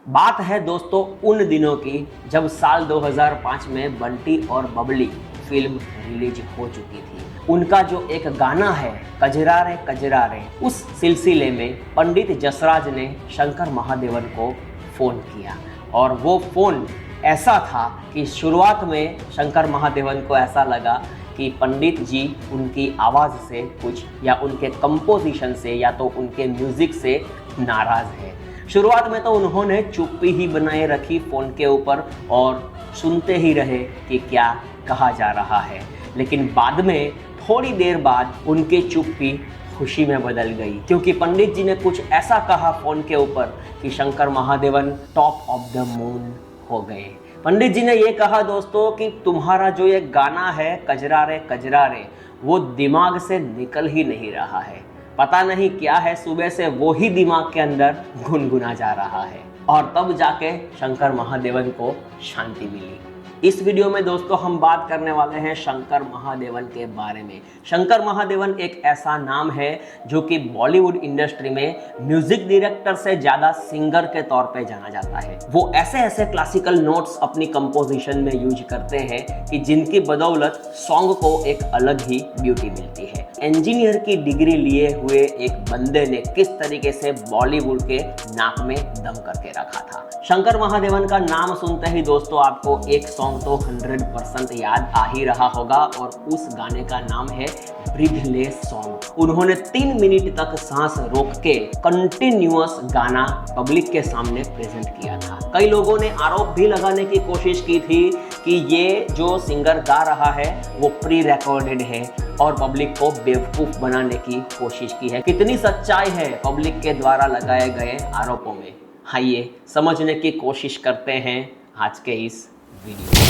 बात है दोस्तों उन दिनों की जब साल 2005 में बंटी और बबली फिल्म रिलीज हो चुकी थी। उनका जो एक गाना है कजरा रे, उस सिलसिले में पंडित जसराज ने शंकर महादेवन को फ़ोन किया और वो फ़ोन ऐसा था कि शुरुआत में शंकर महादेवन को ऐसा लगा कि पंडित जी उनकी आवाज़ से कुछ या उनके कंपोजिशन से या तो उनके म्यूज़िक से नाराज़ है। शुरुआत में तो उन्होंने चुप्पी ही बनाए रखी फ़ोन के ऊपर और सुनते ही रहे कि क्या कहा जा रहा है, लेकिन बाद में थोड़ी देर बाद उनकी चुप्पी खुशी में बदल गई क्योंकि पंडित जी ने कुछ ऐसा कहा फ़ोन के ऊपर कि Shankar Mahadevan top of the moon हो गए। पंडित जी ने ये कहा दोस्तों कि तुम्हारा जो ये गाना है कजरा रे वो दिमाग से निकल ही नहीं रहा है, पता नहीं क्या है, सुबह से वो ही दिमाग के अंदर गुनगुना जा रहा है। और तब जाके शंकर महादेवन को शांति मिली। इस वीडियो में दोस्तों हम बात करने वाले हैं शंकर महादेवन के बारे में। शंकर महादेवन एक ऐसा नाम है जो कि बॉलीवुड इंडस्ट्री में म्यूजिक डायरेक्टर से ज़्यादा सिंगर के तौर पे जाना जाता है। वो ऐसे ऐसे क्लासिकल नोट्स अपनी कंपोजिशन में यूज करते हैं कि जिनकी बदौलत सॉन्ग को एक अलग ही ब्यूटी मिलती है। इंजीनियर की डिग्री लिए हुए एक बंदे ने किस तरीके से बॉलीवुड के नाक में दम करके रखा था। शंकर महादेवन का नाम सुनते ही दोस्तों आपको एक सॉन्ग तो 100% याद आ ही रहा होगा और उस गाने का नाम है ब्रीथलेस सॉन्ग। उन्होंने 3 मिनट तक सांस रोक के कंटिन्यूअस गाना पब्लिक के सामने प्रेजेंट किया था। कई लोगों ने आरोप भी लगाने की कोशिश की थी कि ये जो सिंगर गा रहा है वो प्री रिकॉर्डेड है और पब्लिक को बेवकूफ बनाने की कोशिश की है। कितनी सच्चाई है पब्लिक के द्वारा लगाए गए आरोपों में, आइए समझने की कोशिश करते हैं आज के इस वीडियो।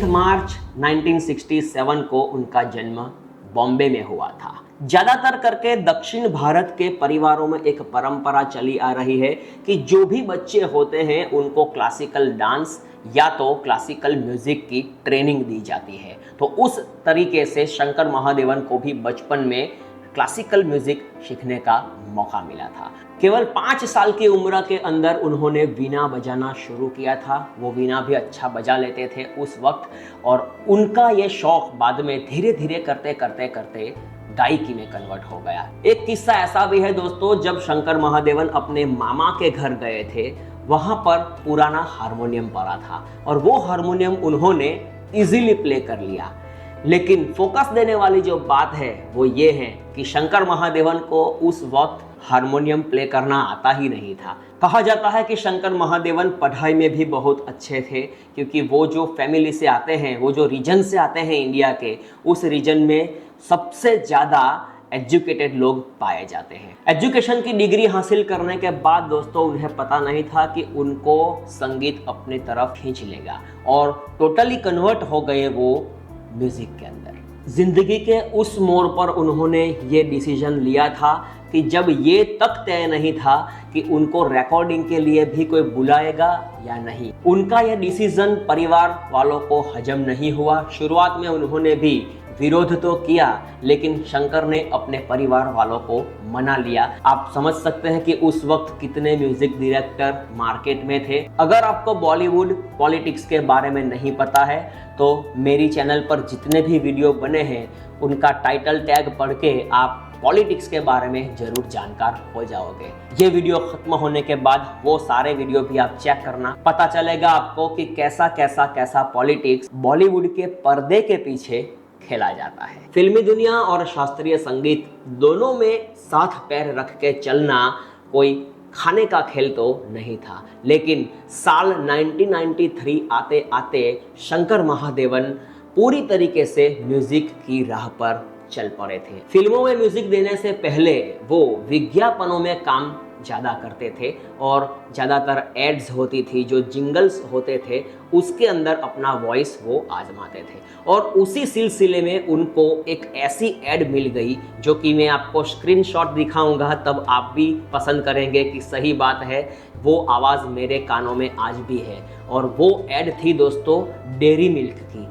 मार्च 1967 को उनका जन्म बॉम्बे में हुआ था। ज़्यादातर करके दक्षिण भारत के परिवारों में एक परंपरा चली आ रही है कि जो भी बच्चे होते हैं उनको क्लासिकल डांस या तो क्लासिकल म्यूजिक की ट्रेनिंग दी जाती है। तो उस तरीके से शंकर महादेवन को भी बचपन में क्लासिकल म्यूजिक सीखने का मौका मिला था। केवल 5 साल की उम्र के अंदर उन्होंने वीणा बजाना शुरू किया था। वो वीणा भी अच्छा बजा लेते थे उस वक्त और उनका ये शौक बाद में धीरे धीरे करते गायकी में कन्वर्ट हो गया। एक किस्सा ऐसा भी है दोस्तों, जब शंकर महादेवन अपने मामा के घर गए थे वहां पर पुराना हारमोनियम पड़ा था और वो हारमोनियम उन्होंने इजीली प्ले कर लिया। लेकिन फोकस देने वाली जो बात है वो ये है कि शंकर महादेवन को उस वक्त हारमोनियम प्ले करना आता ही नहीं था। कहा जाता है कि शंकर महादेवन पढ़ाई में भी बहुत अच्छे थे क्योंकि वो जो फैमिली से आते हैं, वो जो रीजन से आते हैं इंडिया के, उस रीजन में सबसे ज़्यादा एजुकेटेड लोग पाए जाते हैं। एजुकेशन की डिग्री हासिल करने के बाद दोस्तों उन्हें पता नहीं था कि उनको संगीत अपनी तरफ खींच लेगा और टोटली कन्वर्ट हो गए वो म्यूजिक के अंदर। जिंदगी के उस मोड़ पर उन्होंने ये डिसीजन लिया था कि जब ये तक तय नहीं था कि उनको रिकॉर्डिंग के लिए भी कोई बुलाएगा या नहीं। उनका यह डिसीजन परिवार वालों को हजम नहीं हुआ। शुरुआत में उन्होंने भी विरोध तो किया लेकिन शंकर ने अपने परिवार वालों को मना लिया। आप समझ सकते हैं कि उस वक्त कितने म्यूजिक डायरेक्टर मार्केट में थे। अगर आपको बॉलीवुड पॉलिटिक्स के बारे में नहीं पता है तो मेरी चैनल पर जितने भी वीडियो बने हैं उनका टाइटल टैग पढ़ के आप पॉलिटिक्स के बारे में जरूर जानकार हो जाओगे। ये वीडियो खत्म होने के बाद वो सारे वीडियो भी आप चेक करना, पता चलेगा आपको कि कैसा पॉलिटिक्स बॉलीवुड के पर्दे के पीछे खेला जाता है। फिल्मी दुनिया और शास्त्रीय संगीत दोनों में साथ पैर रख के चलना कोई खाने का खेल तो नहीं था, लेकिन साल 1993 आते आते शंकर महादेवन पूरी तरीके से म्यूजिक की राह पर चल पड़े थे। फिल्मों में म्यूजिक देने से पहले वो विज्ञापनों में काम ज़्यादा करते थे और ज़्यादातर एड्स होती थी, जो जिंगल्स होते थे उसके अंदर अपना वॉइस वो आजमाते थे। और उसी सिलसिले में उनको एक ऐसी ऐड मिल गई जो कि मैं आपको स्क्रीनशॉट दिखाऊंगा, तब आप भी पसंद करेंगे कि सही बात है, वो आवाज़ मेरे कानों में आज भी है। और वो ऐड थी दोस्तों डेयरी मिल्क की।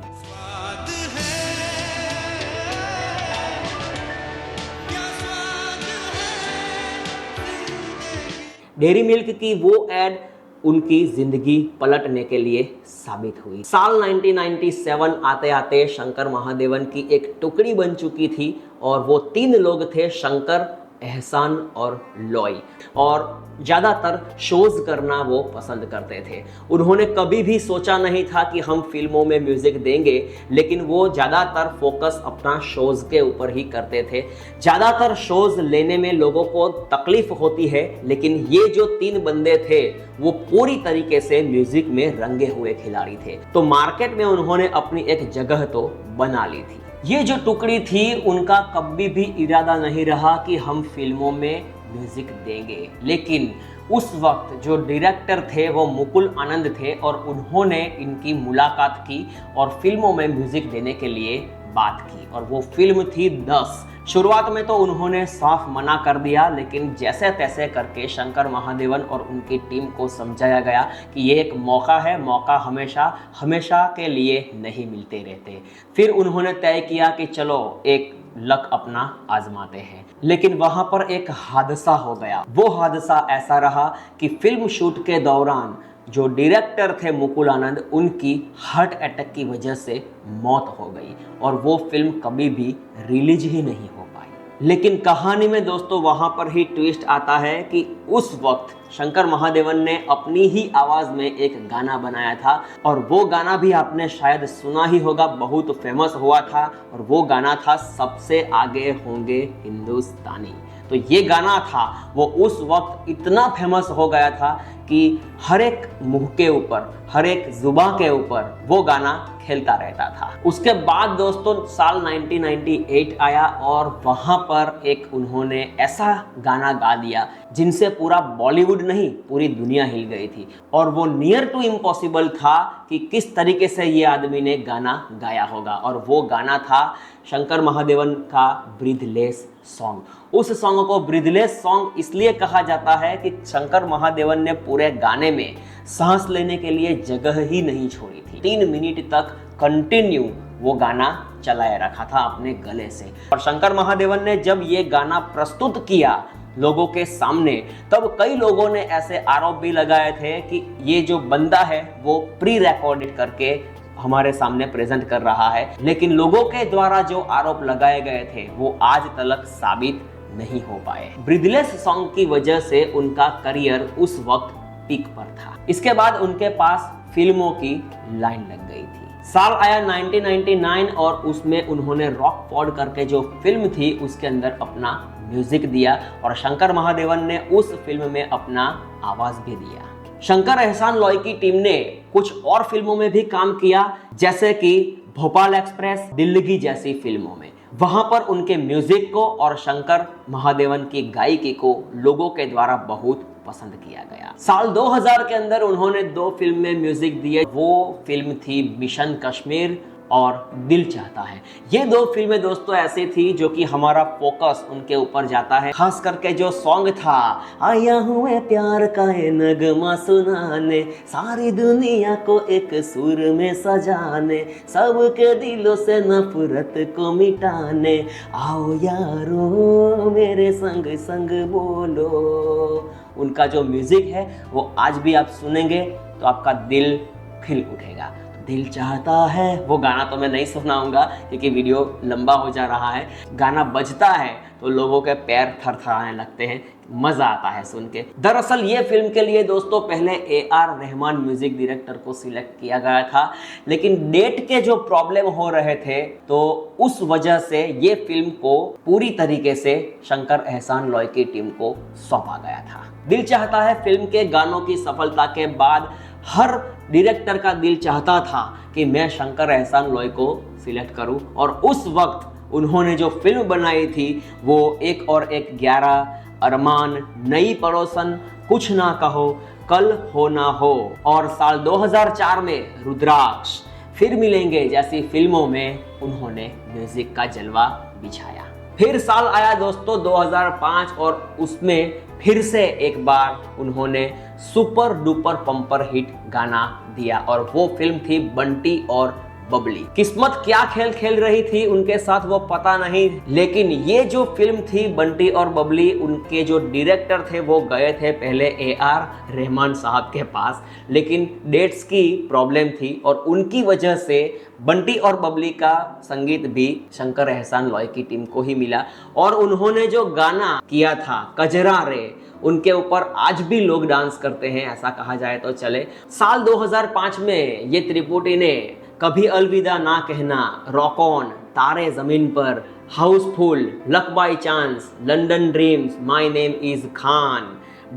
डेयरी मिल्क की वो ऐड उनकी जिंदगी पलटने के लिए साबित हुई। साल 1997 आते आते शंकर महादेवन की एक टुकड़ी बन चुकी थी और वो 3 लोग थे, शंकर, एहसान और लॉय, और ज़्यादातर शोज करना वो पसंद करते थे। उन्होंने कभी भी सोचा नहीं था कि हम फिल्मों में म्यूज़िक देंगे, लेकिन वो ज़्यादातर फोकस अपना शोज के ऊपर ही करते थे। ज़्यादातर शोज लेने में लोगों को तकलीफ होती है, लेकिन ये जो 3 बंदे थे वो पूरी तरीके से म्यूज़िक में रंगे हुए खिलाड़ी थे। तो मार्केट में उन्होंने अपनी एक जगह तो बना ली थी। ये जो टुकड़ी थी उनका कभी भी इरादा नहीं रहा कि हम फिल्मों में म्यूजिक देंगे, लेकिन उस वक्त जो डायरेक्टर थे वो मुकुल आनंद थे और उन्होंने इनकी मुलाकात की और फिल्मों में म्यूजिक देने के लिए बात की। और वो फिल्म थी 10। शुरुआत में तो उन्होंने साफ मना कर दिया, लेकिन जैसे तैसे करके शंकर महादेवन और उनकी टीम को समझाया गया कि ये एक मौका है, मौका हमेशा हमेशा के लिए नहीं मिलते रहते। फिर उन्होंने तय किया कि चलो एक लक अपना आजमाते हैं, लेकिन वहां पर एक हादसा हो गया। वो हादसा ऐसा रहा कि फिल्म शूट के दौरान जो डायरेक्टर थे मुकुल आनंद, उनकी हार्ट अटैक की वजह से मौत हो गई और वो फिल्म कभी भी रिलीज ही नहीं हो पाई। लेकिन कहानी में दोस्तों वहां पर ही ट्विस्ट आता है कि उस वक्त शंकर महादेवन ने अपनी ही आवाज में एक गाना बनाया था और वो गाना भी आपने शायद सुना ही होगा, बहुत फेमस हुआ था और वो गाना था सबसे आगे होंगे हिंदुस्तानी। तो ये गाना था वो उस वक्त इतना फेमस हो गया था कि हर एक मुंह के ऊपर, हर एक जुबां के ऊपर वो गाना खेलता रहता था। उसके बाद दोस्तों साल 1998 आया और वहां पर एक उन्होंने ऐसा गाना गा दिया जिनसे पूरा बॉलीवुड नहीं पूरी दुनिया हिल गई थी। और वो नियर टू इम्पॉसिबल था कि किस तरीके से ये आदमी ने गाना गाया होगा, और वो गाना था शंकर महादेवन का ब्रीथलेस सॉन्ग। उस सॉन्ग को ब्रीथलेस सॉन्ग इसलिए कहा जाता है कि शंकर महादेवन ने पूरे गाने में सांस लेने के लिए जगह ही नहीं छोड़ी थी। 3 मिनट तक कंटिन्यू वो गाना चलाए रखा था अपने गले से। और शंकर महादेवन ने जब ये गाना प्रस्तुत किया लोगों के सामने, तब कई लोगों ने ऐसे आरोप भी लगाए थे कि ये जो बंदा है वो प्री रिकॉर्डेड करके हमारे सामने प्रेजेंट कर रहा है। लेकिन लोगों के द्वारा जो आरोप लगाए गए थे वो आज तक साबित नहीं हो पाए। ब्रीथलेस सॉन्ग की वजह से उनका करियर उस वक्त पीक पर था। इसके बाद उनके पास फिल्मों की लाइन लग गई थी। साल आया 1999 और उसमें उन्होंने रॉक पॉड करके जो फिल्म थी उसके अंदर अपना म्यूजिक दिया और शंकर महादेवन ने उस फिल्म में अपना आवाज भी दिया। शंकर एहसान लॉय की टीम ने कुछ और फिल्मों में भी काम किया, जैसे कि भोपाल एक्सप्रेस, दिल्लगी जैसी फिल्मों में। वहां पर उनके म्यूजिक को और शंकर महादेवन की गायकी को लोगों के द्वारा बहुत पसंद किया गया। साल 2000 के अंदर उन्होंने 2 फिल्म में म्यूजिक दिए। वो फिल्म थी मिशन कश्मीर और दिल चाहता है। ये 2 फिल्में दोस्तों ऐसी थी जो कि हमारा फोकस उनके ऊपर जाता है। खास करके जो सॉन्ग था, आया हूँ मैं प्यार का है नगमा सुनाने, सारी दुनिया को एक सुर में सजाने, सबके दिलों से नफरत को मिटाने, आओ यारो मेरे संग संग बोलो। उनका जो म्यूजिक है वो आज भी आप सुनेंगे तो आपका दिल खिल उठेगा। दिल चाहता है, वो गाना तो मैं नहीं सुनाऊंगा क्योंकि वीडियो लंबा हो जा रहा है। गाना बजता है तो लोगों के पैर थरथराने लगते हैं, मजा आता है सुन के। दरअसल ये फिल्म के लिए दोस्तों पहले AR रहमान म्यूजिक डायरेक्टर को सिलेक्ट किया गया था, लेकिन डेट के जो प्रॉब्लम हो रहे थे तो उस वजह से ये फिल्म को पूरी तरीके से शंकर एहसान लॉय की टीम को सौंपा गया था। दिल चाहता है फिल्म के गानों की सफलता के बाद हर डायरेक्टर का दिल चाहता था कि मैं शंकर एहसान लॉय को सिलेक्ट करूं, और उस वक्त उन्होंने जो फिल्म बनाई थी वो 1 और 1 11 अरमान, नई पड़ोसन, कुछ ना कहो, कल हो ना हो और साल 2004 में रुद्राक्ष, फिर मिलेंगे जैसी फिल्मों में उन्होंने म्यूजिक का जलवा बिछाया। फिर साल आया दोस्तों 2005 और उसमें फिर से एक बार उन्होंने सुपर डुपर पंपर हिट गाना दिया और वो फिल्म थी बंटी और बबली। किस्मत क्या खेल खेल रही थी उनके साथ वो पता नहीं, लेकिन ये जो फिल्म थी बंटी और बबली, उनके जो डायरेक्टर थे वो गए थे पहले AR रहमान साहब के पास, लेकिन डेट्स की प्रॉब्लम थी और उनकी वजह से बंटी और बबली का संगीत भी शंकर एहसान लॉय की टीम को ही मिला और उन्होंने जो गाना किया था कजरा रे, उनके ऊपर आज भी लोग डांस करते हैं, ऐसा कहा जाए तो चले। साल 2005 में ये त्रिपुटी ने कभी अलविदा ना कहना, rock on, Taare Zameen Par, Housefull, luck by chance, London dreams, my name is Khan,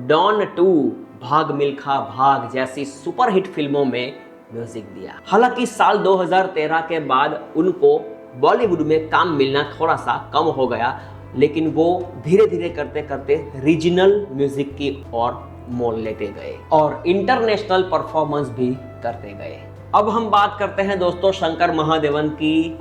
Don 2, Bhaag Milkha भाग जैसी सुपरहिट फिल्मों में म्यूजिक दिया। हालांकि साल 2013 के बाद उनको बॉलीवुड में काम मिलना थोड़ा सा कम हो गया, लेकिन वो धीरे धीरे करते करते रीजनल म्यूजिक की ओर मोड़ लेते गए और इंटरनेशनल परफॉर्मेंस भी करते गए। अब हम बात करते हैं दोस्तों शंकर महादेवन की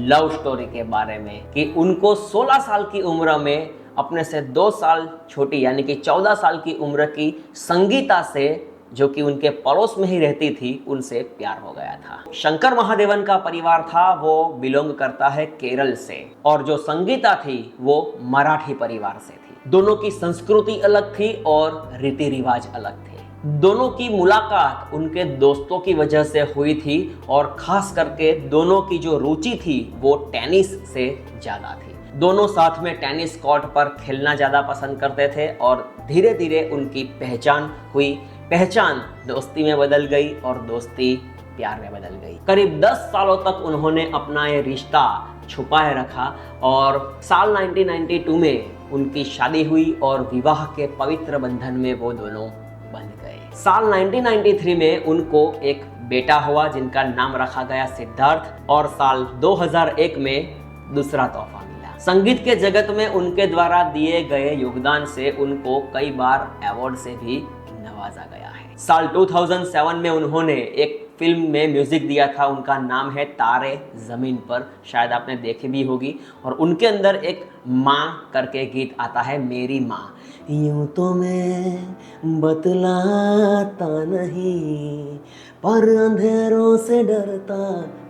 लव स्टोरी के बारे में कि उनको 16 साल की उम्र में अपने से 2 साल छोटी यानी कि 14 साल की उम्र की संगीता से, जो कि उनके पड़ोस में ही रहती थी, उनसे प्यार हो गया था। शंकर महादेवन का परिवार था वो बिलोंग करता है केरल से और जो संगीता थी वो मराठी परिवार से थी। दोनों की संस्कृति अलग थी और रीति रिवाज अलग थे। दोनों की मुलाकात उनके दोस्तों की वजह से हुई थी और खास करके दोनों की जो रुचि थी वो टेनिस से ज्यादा थी। दोनों साथ में टेनिस कोर्ट पर खेलना ज्यादा पसंद करते थे और धीरे धीरे उनकी पहचान हुई। पहचान दोस्ती में बदल गई और दोस्ती प्यार में बदल गई। करीब 10 सालों तक उन्होंने अपना ये रिश्ता छुपाए रखा और साल 1992 में उनकी शादी हुई और विवाह के पवित्र बंधन में वो दोनों बंध गए। साल 1993 में उनको एक बेटा हुआ जिनका नाम रखा गया सिद्धार्थ और साल 2001 में दूसरा तोहफा मिला। संगीत के जगत में उनके द्वारा दिए गए योगदान से उनको कई बार अवार्ड से भी नवाजा गया है। साल 2007 में उन्होंने एक फिल्म में म्यूजिक दिया था, उनका नाम है तारे जमीन पर, शायद आपने देखी भी होगी और उनके अंदर एक माँ करके गीत आता है, मेरी माँ। यूं तो मैं बतलाता नहीं पर अंधेरों से डरता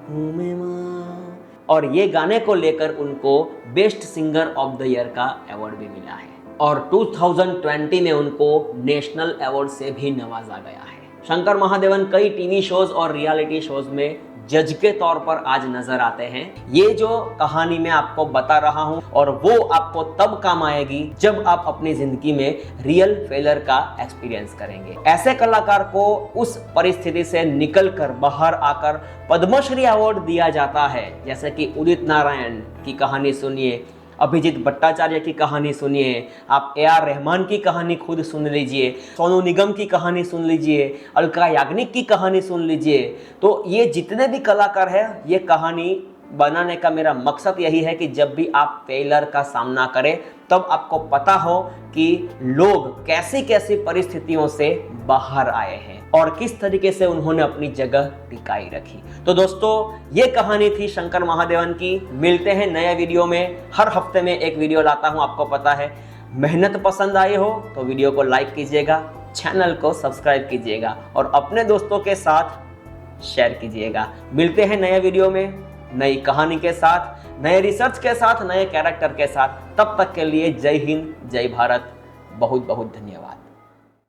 हूँ मैं माँ, और ये गाने को लेकर उनको best singer of the year का अवार्ड भी मिला है और 2020 में उनको नेशनल अवार्ड से भी नवाजा गया है। शंकर महादेवन कई टीवी शोज और रियलिटी शोज में जज के तौर पर आज नजर आते हैं। ये जो कहानी मैं आपको बता रहा हूं और वो आपको तब काम आएगी जब आप अपनी जिंदगी में रियल फेलियर का एक्सपीरियंस करेंगे। ऐसे कलाकार को उस परिस्थिति से निकलकर बाहर आकर पद्मश्री अवार्ड दिया जाता है, जैसे कि उदित नारायण की कहानी सुनिए, अभिजीत भट्टाचार्य की कहानी सुनिए, आप AR रहमान की कहानी खुद सुन लीजिए, सोनू निगम की कहानी सुन लीजिए, अलका याग्निक की कहानी सुन लीजिए। तो ये जितने भी कलाकार हैं, ये कहानी बनाने का मेरा मकसद यही है कि जब भी आप फेलियर का सामना करें तब आपको पता हो कि लोग कैसी कैसी परिस्थितियों से बाहर आए हैं और किस तरीके से उन्होंने अपनी जगह टिकाई रखी। तो दोस्तों ये कहानी थी शंकर महादेवन की। मिलते हैं नए वीडियो में, हर हफ्ते में एक वीडियो लाता हूं, आपको पता है। मेहनत पसंद आई हो तो वीडियो को लाइक कीजिएगा, चैनल को सब्सक्राइब कीजिएगा और अपने दोस्तों के साथ शेयर कीजिएगा। मिलते हैं नए वीडियो में, नई कहानी के साथ, नए रिसर्च के साथ, नए कैरेक्टर के साथ। तब तक के लिए जय हिंद, जय भारत, बहुत बहुत धन्यवाद।